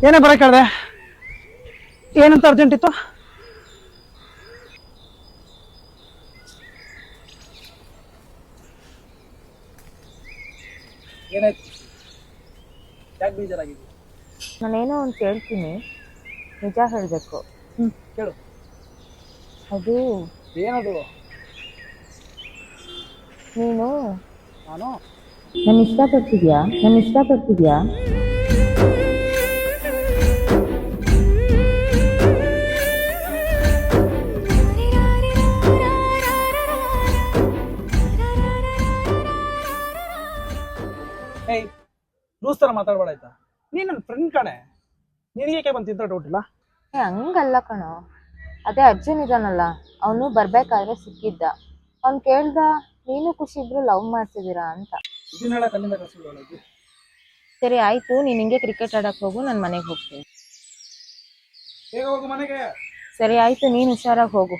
ಏನೇ ಬರಕ್ಕಾದ್ರೆ ಏನಂತ ಅರ್ಜೆಂಟ್ ಇತ್ತು? ಏನಾಯ್ತು? ಯಾಕೆ ಬೇಜಾರಾಗಿದ್ದೀವಿ? ನಾನೇನೋ ಒಂದು ಕೇಳ್ತೀನಿ, ನಿಜ ಹೇಳಬೇಕು. ಕೇಳು. ಅದು ಏನದು? ನೀನು ನಾನು ನನ್ನ ಇಷ್ಟಪಡ್ತಿದ್ಯಾ? ಏಯ್, ಲೂಸ್ ಥರ ಮಾತಾಡ್ಬೇಡ ಆಯ್ತಾ? ನೀನು ನನ್ನ ಫ್ರೆಂಡ್ ಕಣೆ, ನಿನಗೇಕೆ ಬಂತಿದ್ದ ಡೌಟ್ ಇಲ್ಲ? ಹಂಗಲ್ಲ ಕಣೋ, ಅದೇ ಅರ್ಜುನ್ ಇದಾನಲ್ಲ, ಅವನು ಬರ್ಬೇಕಾದ್ರೆ ಸಿಕ್ಕಿದ್ದ. ಅವ್ನು ಕೇಳ್ದ, ನೀನು ಖುಷಿ ಇದ್ರು ಲವ್ ಮಾಡ್ತಿದ್ದೀರಾ ಅಂತ. ಇದನ್ನೆಲ್ಲ ಕಣ್ಣಿಂದ ಕಳ್ಸಿದ್ವಿ. ಸರಿ ಆಯ್ತು, ನೀನು ಹಿಂಗೆ ಕ್ರಿಕೆಟ್ ಆಡಕ್ಕೆ ಹೋಗು, ನಾನು ಮನೆಗೆ ಹೋಗ್ತೀನಿ. ಬೇಗ ಹೋಗು ಮನೆಗೆ. ಸರಿ ಆಯ್ತು, ನೀನು ಹುಷಾರಾಗಿ ಹೋಗು.